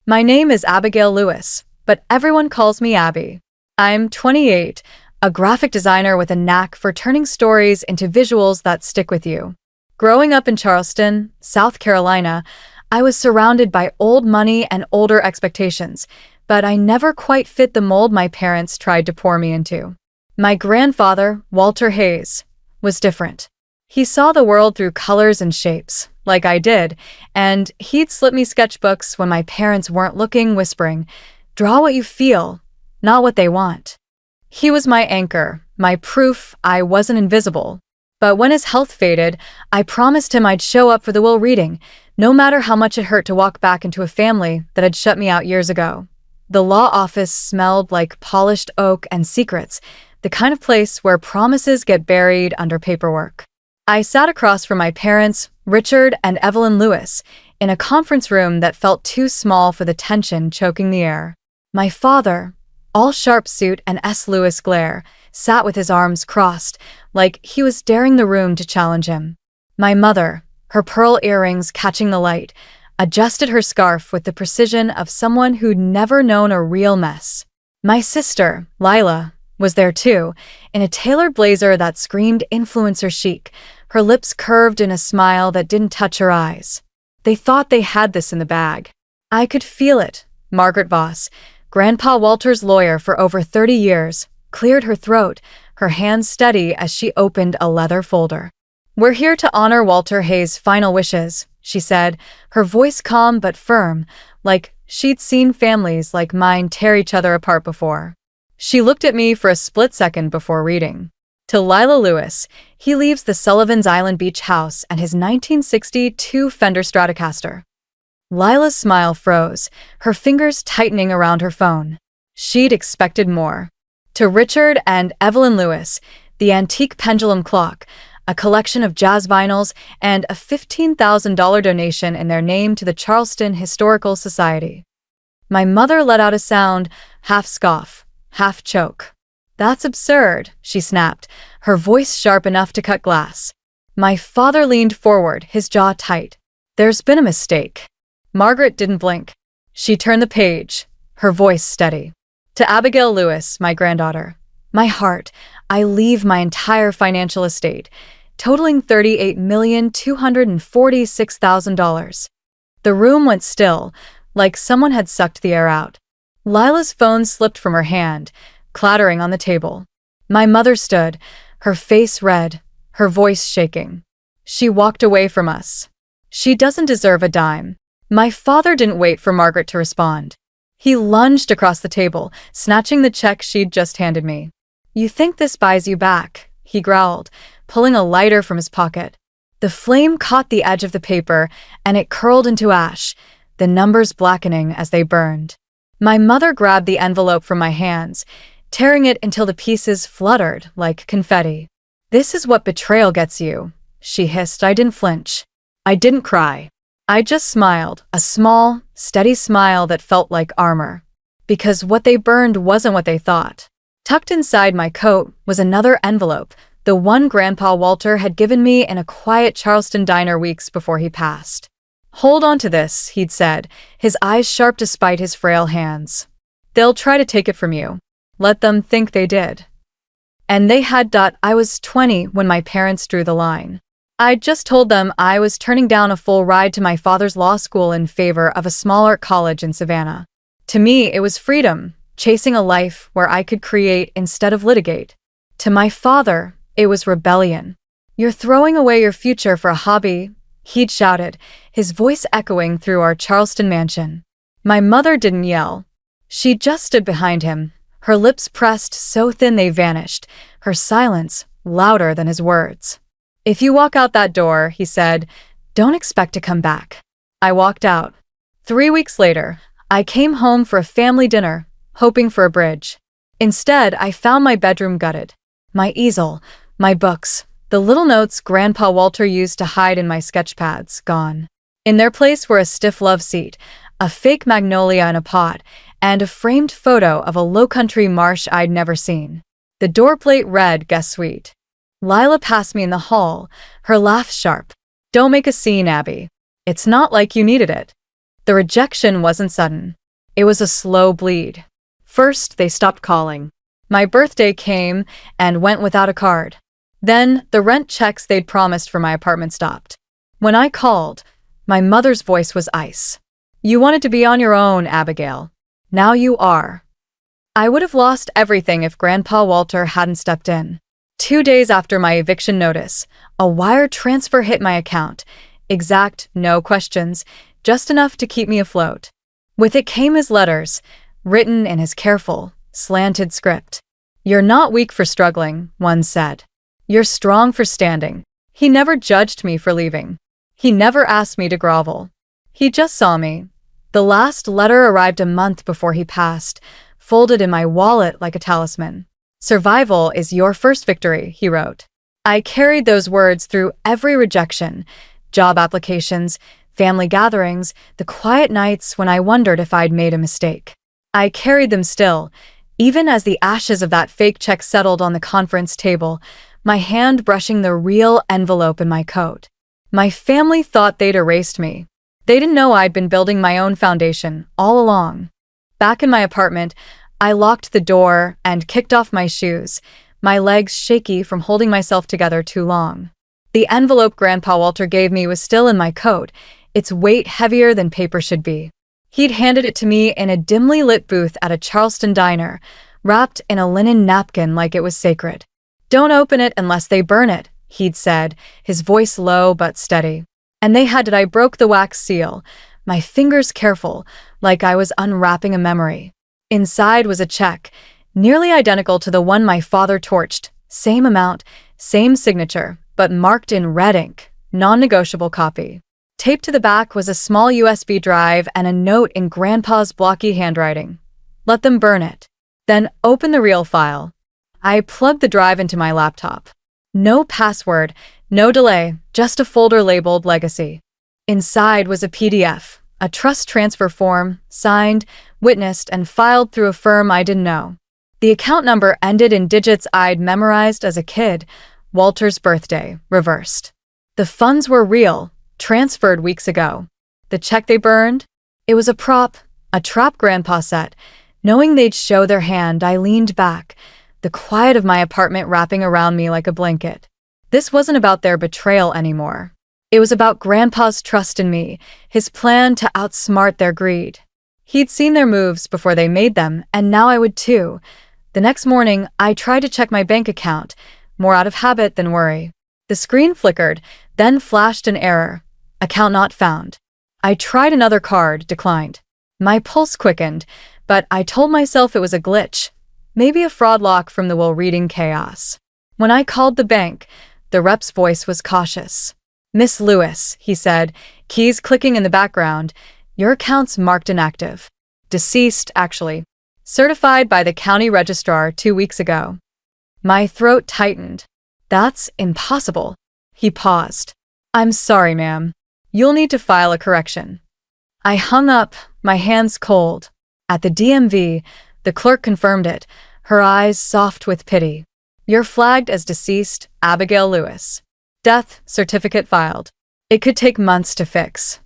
My name is Abigail Lewis, but everyone calls me Abby. I'm 28, a graphic designer with a knack for turning stories into visuals that stick with you. Growing up in Charleston, South Carolina, I was surrounded by old money and older expectations, but I never quite fit the mold my parents tried to pour me into. My grandfather, Walter Hayes, was different. He saw the world through colors and shapes, like I did, and he'd slip me sketchbooks when my parents weren't looking, whispering, "Draw what you feel, not what they want." He was my anchor, my proof I wasn't invisible. But when his health faded, I promised him I'd show up for the will reading, no matter how much it hurt to walk back into a family that had shut me out years ago. The law office smelled like polished oak and secrets, the kind of place where promises get buried under paperwork. I sat across from my parents, Richard and Evelyn Lewis, in a conference room that felt too small for the tension choking the air. My father, all sharp suit and S. Lewis glare, sat with his arms crossed, like he was daring the room to challenge him. My mother, her pearl earrings catching the light, adjusted her scarf with the precision of someone who'd never known a real mess. My sister, Lila, was there too, in a tailored blazer that screamed influencer chic, her lips curved in a smile that didn't touch her eyes. They thought they had this in the bag. I could feel it. Margaret Voss, Grandpa Walter's lawyer for over 30 years, cleared her throat, her hands steady as she opened a leather folder. "We're here to honor Walter Hayes' final wishes," she said, her voice calm but firm, like she'd seen families like mine tear each other apart before. She looked at me for a split second before reading. To Lila Lewis, he leaves the Sullivan's Island Beach house and his 1962 Fender Stratocaster. Lila's smile froze, her fingers tightening around her phone. She'd expected more. To Richard and Evelyn Lewis, the antique pendulum clock, a collection of jazz vinyls, and a $15,000 donation in their name to the Charleston Historical Society. My mother let out a sound, half scoff, half choke. "That's absurd," she snapped, her voice sharp enough to cut glass. My father leaned forward, his jaw tight. "There's been a mistake." Margaret didn't blink. She turned the page, her voice steady. "To Abigail Lewis, my granddaughter, my heart, I leave my entire financial estate, totaling $38,246,000. The room went still, like someone had sucked the air out. Lila's phone slipped from her hand, clattering on the table. My mother stood, her face red, her voice shaking. She walked away from us. "She doesn't deserve a dime." My father didn't wait for Margaret to respond. He lunged across the table, snatching the check she'd just handed me. "You think this buys you back," he growled, pulling a lighter from his pocket. The flame caught the edge of the paper, and it curled into ash, the numbers blackening as they burned. My mother grabbed the envelope from my hands, tearing it until the pieces fluttered like confetti. "This is what betrayal gets you," she hissed. I didn't flinch. I didn't cry. I just smiled, a small, steady smile that felt like armor. Because what they burned wasn't what they thought. Tucked inside my coat was another envelope, the one Grandpa Walter had given me in a quiet Charleston diner weeks before he passed. "Hold on to this," he'd said, his eyes sharp despite his frail hands. "They'll try to take it from you. Let them think they did." And they had. I was 20 when my parents drew the line. I'd just told them I was turning down a full ride to my father's law school in favor of a smaller college in Savannah. To me, it was freedom, chasing a life where I could create instead of litigate. To my father, it was rebellion. "You're throwing away your future for a hobby," he'd shouted, his voice echoing through our Charleston mansion. My mother didn't yell. She just stood behind him, her lips pressed so thin they vanished, her silence louder than his words. "If you walk out that door," he said, "don't expect to come back." I walked out. 3 weeks later, I came home for a family dinner, hoping for a bridge. Instead, I found my bedroom gutted. My easel, my books, the little notes Grandpa Walter used to hide in my sketch pads, gone. In their place were a stiff love seat, a fake magnolia in a pot, and a framed photo of a low-country marsh I'd never seen. The doorplate read, "Guest Suite." Lila passed me in the hall, her laugh sharp. "Don't make a scene, Abby. It's not like you needed it." The rejection wasn't sudden. It was a slow bleed. First, they stopped calling. My birthday came and went without a card. Then, the rent checks they'd promised for my apartment stopped. When I called, my mother's voice was ice. "You wanted to be on your own, Abigail. Now you are." I would have lost everything if Grandpa Walter hadn't stepped in. 2 days after my eviction notice, a wire transfer hit my account. Exact, no questions, just enough to keep me afloat. With it came his letters, written in his careful, slanted script. "You're not weak for struggling," one said. "You're strong for standing." He never judged me for leaving. He never asked me to grovel. He just saw me. The last letter arrived a month before he passed, folded in my wallet like a talisman. "Survival is your first victory," he wrote. I carried those words through every rejection, job applications, family gatherings, the quiet nights when I wondered if I'd made a mistake. I carried them still, even as the ashes of that fake check settled on the conference table, my hand brushing the real envelope in my coat. My family thought they'd erased me. They didn't know I'd been building my own foundation all along. Back in my apartment, I locked the door and kicked off my shoes, my legs shaky from holding myself together too long. The envelope Grandpa Walter gave me was still in my coat, its weight heavier than paper should be. He'd handed it to me in a dimly lit booth at a Charleston diner, wrapped in a linen napkin like it was sacred. "Don't open it unless they burn it," he'd said, his voice low but steady. And they had it. I broke the wax seal, my fingers careful, like I was unwrapping a memory. Inside was a check, nearly identical to the one my father torched, same amount, same signature, but marked in red ink, non-negotiable copy. Taped to the back was a small USB drive and a note in Grandpa's blocky handwriting. "Let them burn it. Then open the real file." I plugged the drive into my laptop. No password, no delay, just a folder labeled Legacy. Inside was a PDF, a trust transfer form, signed, witnessed, and filed through a firm I didn't know. The account number ended in digits I'd memorized as a kid, Walter's birthday, reversed. The funds were real, transferred weeks ago. The check they burned? It was a prop, a trap Grandpa set. Knowing they'd show their hand, I leaned back, the quiet of my apartment wrapping around me like a blanket. This wasn't about their betrayal anymore. It was about Grandpa's trust in me, his plan to outsmart their greed. He'd seen their moves before they made them, and now I would too. The next morning, I tried to check my bank account, more out of habit than worry. The screen flickered, then flashed an error. "Account not found." I tried another card, declined. My pulse quickened, but I told myself it was a glitch. Maybe a fraud lock from the will-reading chaos. When I called the bank, the rep's voice was cautious. "Miss Lewis," he said, keys clicking in the background, "your account's marked inactive. Deceased, actually. Certified by the county registrar 2 weeks ago." My throat tightened. "That's impossible." He paused. "I'm sorry, ma'am. You'll need to file a correction." I hung up, my hands cold. At the DMV, the clerk confirmed it, her eyes soft with pity. "You're flagged as deceased, Abigail Lewis. Death certificate filed. It could take months to fix."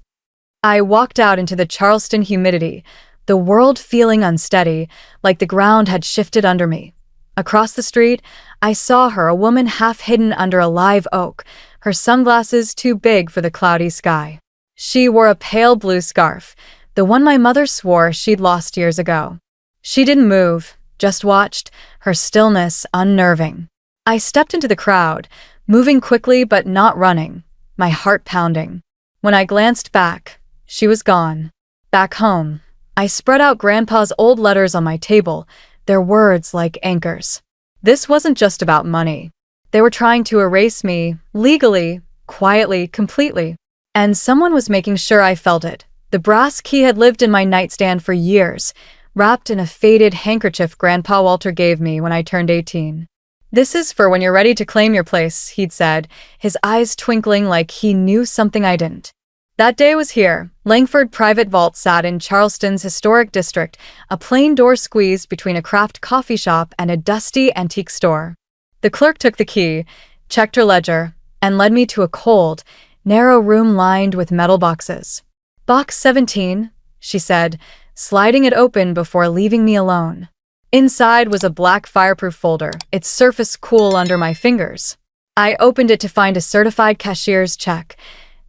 I walked out into the Charleston humidity, the world feeling unsteady, like the ground had shifted under me. Across the street, I saw her, a woman half hidden under a live oak, her sunglasses too big for the cloudy sky. She wore a pale blue scarf, the one my mother swore she'd lost years ago. She didn't move, just watched, her stillness unnerving. I stepped into the crowd, moving quickly but not running, my heart pounding. When I glanced back, she was gone. Back home, I spread out Grandpa's old letters on my table, their words like anchors. This wasn't just about money. They were trying to erase me, legally, quietly, completely. And someone was making sure I felt it. The brass key had lived in my nightstand for years, wrapped in a faded handkerchief Grandpa Walter gave me when I turned 18. "This is for when you're ready to claim your place," he'd said, his eyes twinkling like he knew something I didn't. That day was here. Langford Private Vault sat in Charleston's historic district, a plain door squeezed between a craft coffee shop and a dusty antique store. The clerk took the key, checked her ledger, and led me to a cold, narrow room lined with metal boxes. "Box 17, she said, sliding it open before leaving me alone. Inside was a black fireproof folder, its surface cool under my fingers. I opened it to find a certified cashier's check,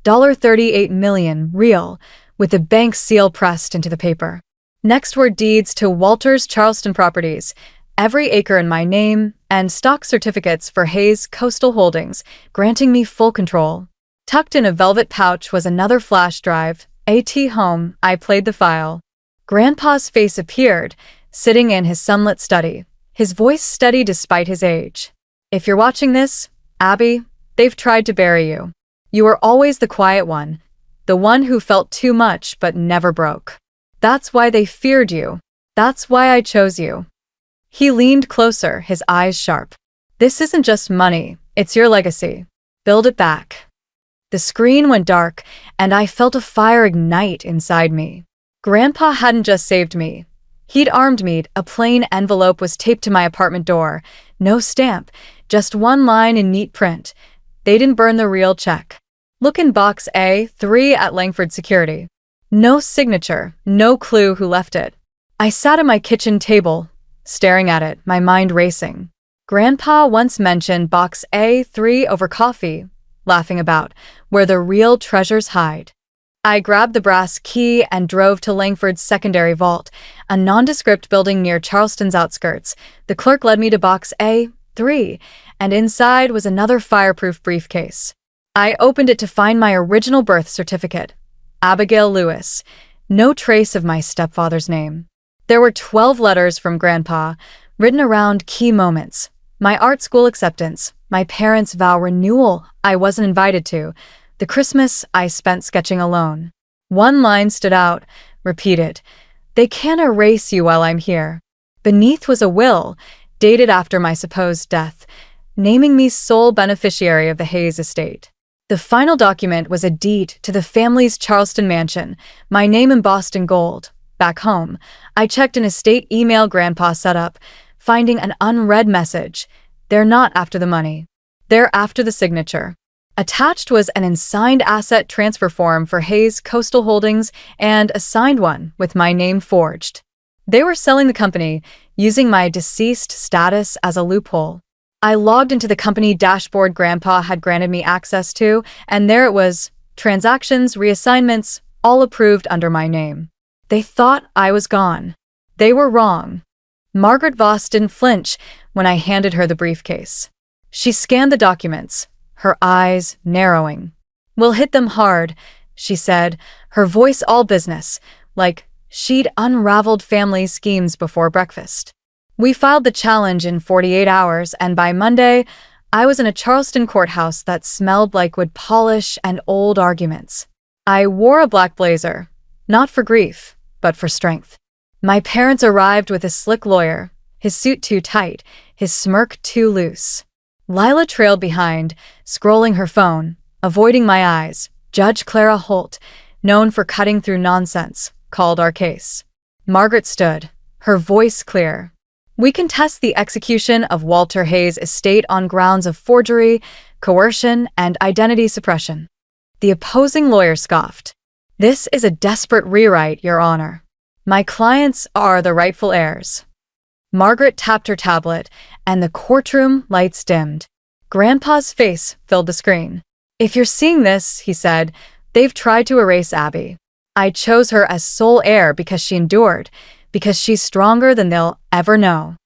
$38 million, real, with the bank seal pressed into the paper. Next were deeds to Walter's Charleston properties, every acre in my name, and stock certificates for Hayes Coastal Holdings, granting me full control. Tucked in a velvet pouch was another flash drive, AT home. I played the file. Grandpa's face appeared, sitting in his sunlit study, his voice steady despite his age. If you're watching this, Abby, they've tried to bury you. You were always the quiet one, the one who felt too much but never broke. That's why they feared you. That's why I chose you. He leaned closer, his eyes sharp. This isn't just money, it's your legacy. Build it back. The screen went dark, and I felt a fire ignite inside me. Grandpa hadn't just saved me. He'd armed me. A plain envelope was taped to my apartment door. No stamp, just one line in neat print. They didn't burn the real check. Look in box A3 at Langford Security. No signature, no clue who left it. I sat at my kitchen table, staring at it, my mind racing. Grandpa once mentioned box A3 over coffee, laughing about where the real treasures hide. I grabbed the brass key and drove to Langford's secondary vault, a nondescript building near Charleston's outskirts. The clerk led me to box A3, and inside was another fireproof briefcase. I opened it to find my original birth certificate, Abigail Lewis, no trace of my stepfather's name. There were 12 letters from Grandpa, written around key moments. My art school acceptance, my parents' vow renewal I wasn't invited to, the Christmas I spent sketching alone. One line stood out, repeated, "They can't erase you while I'm here." Beneath was a will, dated after my supposed death, naming me sole beneficiary of the Hayes estate. The final document was a deed to the family's Charleston mansion, my name embossed in gold. Back home, I checked an estate email Grandpa set up, finding an unread message. They're not after the money. They're after the signature. Attached was an unsigned asset transfer form for Hayes Coastal Holdings and a signed one with my name forged. They were selling the company, using my deceased status as a loophole. I logged into the company dashboard Grandpa had granted me access to, and there it was, transactions, reassignments, all approved under my name. They thought I was gone. They were wrong. Margaret Voss didn't flinch when I handed her the briefcase. She scanned the documents, her eyes narrowing. "We'll hit them hard," she said, her voice all business, like she'd unraveled family schemes before breakfast. We filed the challenge in 48 hours, and by Monday, I was in a Charleston courthouse that smelled like wood polish and old arguments. I wore a black blazer, not for grief, but for strength. My parents arrived with a slick lawyer, his suit too tight, his smirk too loose. Lila trailed behind, scrolling her phone, avoiding my eyes. Judge Clara Holt, known for cutting through nonsense, called our case. Margaret stood, her voice clear. "We contest the execution of Walter Hayes' estate on grounds of forgery, coercion, and identity suppression." The opposing lawyer scoffed. "This is a desperate rewrite, Your Honor. My clients are the rightful heirs." Margaret tapped her tablet, and the courtroom lights dimmed. Grandpa's face filled the screen. "If you're seeing this," he said, "they've tried to erase Abby. I chose her as sole heir because she endured, because she's stronger than they'll ever know."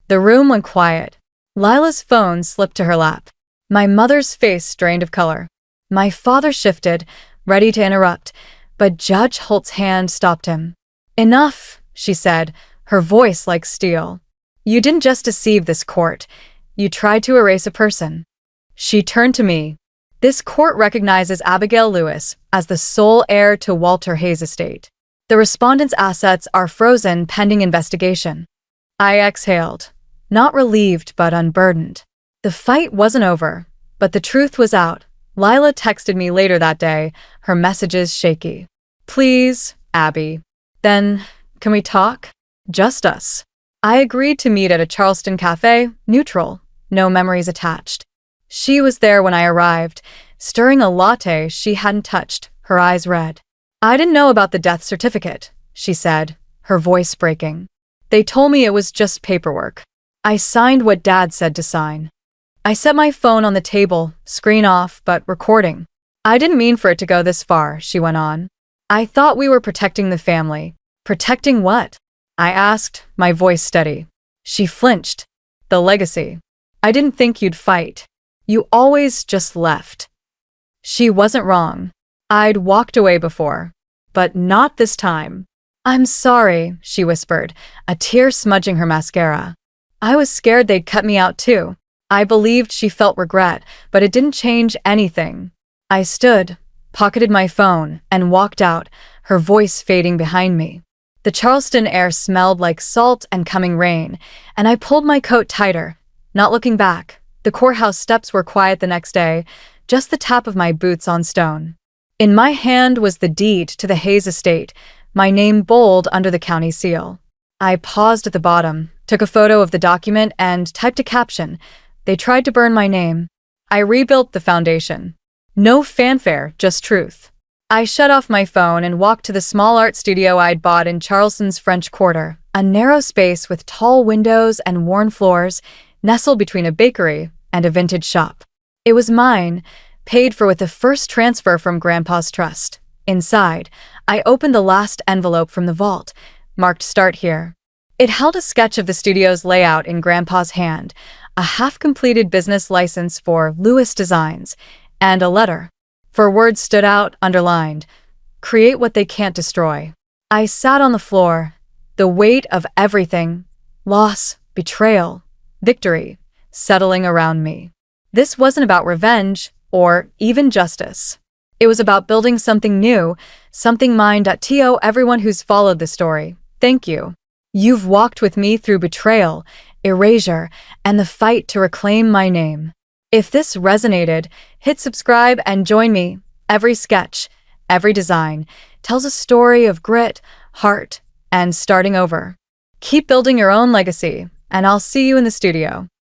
The room went quiet. Lila's phone slipped to her lap. My mother's face drained of color. My father shifted, ready to interrupt, but Judge Holt's hand stopped him. "Enough," she said, her voice like steel. "You didn't just deceive this court. You tried to erase a person." She turned to me. "This court recognizes Abigail Lewis as the sole heir to Walter Hayes' estate. The respondent's assets are frozen pending investigation." I exhaled, not relieved but unburdened. The fight wasn't over, but the truth was out. Lila texted me later that day, her messages shaky. "Please, Abby. Then, can we talk? Just us." I agreed to meet at a Charleston cafe, neutral, no memories attached. She was there when I arrived, stirring a latte she hadn't touched, her eyes red. "I didn't know about the death certificate," she said, her voice breaking. They told me it was just paperwork. I signed what Dad said to sign. I set my phone on the table, screen off, but recording. I didn't mean for it to go this far, she went on. I thought we were protecting the family. Protecting what? I asked, my voice steady. She flinched. The legacy. I didn't think you'd fight. You always just left. She wasn't wrong. I'd walked away before. But not this time. I'm sorry, she whispered, a tear smudging her mascara. I was scared they'd cut me out too. I believed she felt regret, but it didn't change anything. I stood, pocketed my phone, and walked out, her voice fading behind me. The Charleston air smelled like salt and coming rain, and I pulled my coat tighter, not looking back. The courthouse steps were quiet the next day, just the tap of my boots on stone. In my hand was the deed to the Hayes estate, my name bold under the county seal. I paused at the bottom, took a photo of the document, and typed a caption. They tried to burn my name. I rebuilt the foundation. No fanfare, just truth. I shut off my phone and walked to the small art studio I'd bought in Charleston's French Quarter, a narrow space with tall windows and worn floors, nestled between a bakery and a vintage shop. It was mine, paid for with the first transfer from Grandpa's trust. Inside, I opened the last envelope from the vault, marked Start Here. It held a sketch of the studio's layout in Grandpa's hand, a half-completed business license for Lewis Designs, and a letter. 4 words stood out, underlined. Create what they can't destroy. I sat on the floor, the weight of everything, loss, betrayal, victory, settling around me. This wasn't about revenge or even justice. It was about building something new, something mine. To everyone who's followed the story, thank you. You've walked with me through betrayal, erasure, and the fight to reclaim my name. If this resonated, hit subscribe and join me. Every sketch, every design, tells a story of grit, heart, and starting over. Keep building your own legacy, and I'll see you in the studio.